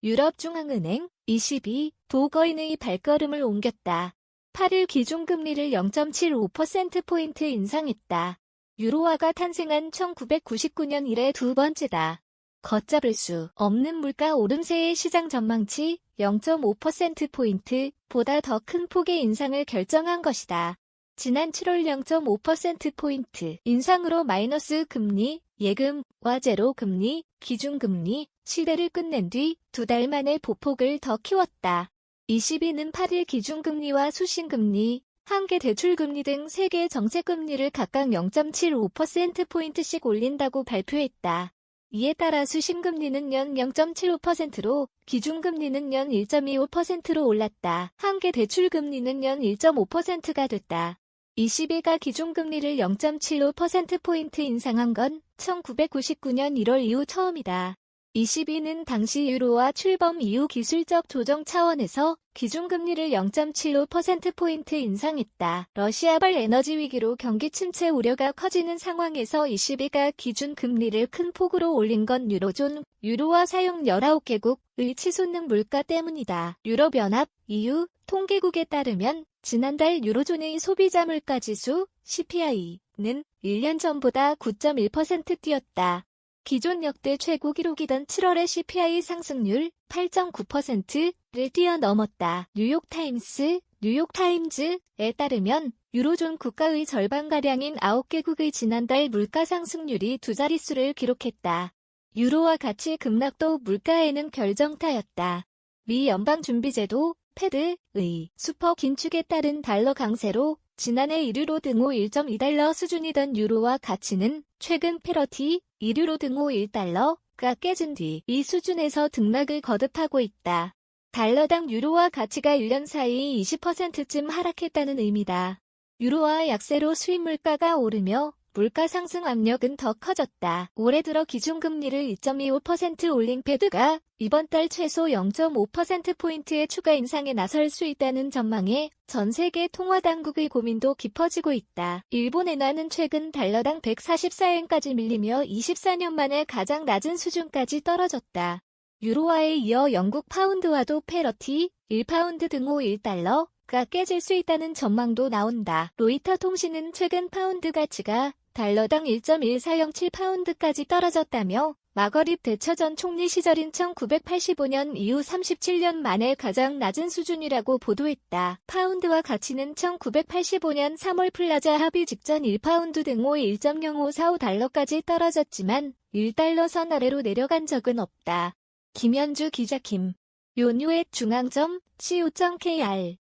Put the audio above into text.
유럽중앙은행 22 도거인의 발걸음을 옮겼다. 8일 기준금리를 0.75%포인트 인상했다. 유로화가 탄생한 1999년 이래 두 번째다. 걷잡을 수 없는 물가 오름세의 시장 전망치 0.5%포인트보다 더 큰 폭의 인상을 결정한 것이다. 지난 7월 0.5%포인트 인상으로 마이너스 금리, 예금과 제로 금리, 기준금리 시대를 끝낸 뒤 두 달 만에 보폭을 더 키웠다. 22는 8일 기준금리와 수신금리, 한계 대출금리 등 3개 정책금리를 각각 0.75%포인트씩 올린다고 발표했다. 이에 따라 수신금리는 연 0.75%로, 기준금리는 연 1.25%로 올랐다. 한계 대출금리는 연 1.5%가 됐다. 22가 기준금리를 0.75%포인트 인상한 건 1999년 1월 이후 처음이다. 22는 당시 유로화 출범 이후 기술적 조정 차원에서 기준금리를 0.75%포인트 인상했다. 러시아발 에너지 위기로 경기 침체 우려가 커지는 상황에서 22가 기준금리를 큰 폭으로 올린 건 유로존, 유로화 사용 19개국의 치솟는 물가 때문이다. 유럽연합, EU, 통계국에 따르면 지난달 유로존의 소비자 물가지수, CPI는 1년 전보다 9.1% 뛰었다. 기존 역대 최고 기록이던 7월의 CPI 상승률 8.9%를 뛰어넘었다. 뉴욕타임즈에 따르면 유로존 국가의 절반가량인 9개국의 지난달 물가 상승률이 두 자릿수를 기록했다. 유로화 가치 급락도 물가에는 결정타였다. 미 연방준비제도 패드의 수퍼 긴축에 따른 달러 강세로 지난해 1유로 등호 1.2달러 수준이던 유로화 가치는 최근 패러티 1유로 등호 1달러가 깨진 뒤 이 수준에서 등락을 거듭하고 있다. 달러당 유로화 가치가 1년 사이 20%쯤 하락했다는 의미다. 유로화 약세로 수입 물가가 오르며 물가 상승 압력은 더 커졌다. 올해 들어 기준금리를 2.25% 올린 패드가 이번 달 최소 0.5%포인트의 추가 인상에 나설 수 있다는 전망에 전 세계 통화당국의 고민도 깊어지고 있다. 일본 엔화는 최근 달러당 144엔까지 밀리며 24년 만에 가장 낮은 수준까지 떨어졌다. 유로화에 이어 영국 파운드화도 패러티 1파운드 등호 1달러가 깨질 수 있다는 전망도 나온다. 로이터 통신은 최근 파운드 가치가 달러당 1.1407파운드까지 떨어졌다며 마거릿 대처 전 총리 시절인 1985년 이후 37년 만에 가장 낮은 수준이라고 보도했다. 파운드화 가치는 1985년 3월 플라자 합의 직전 1파운드 등호 1.0545달러까지 떨어졌지만 1달러 선 아래로 내려간 적은 없다. 김현주 기자. 요뉴의 중앙점 co.kr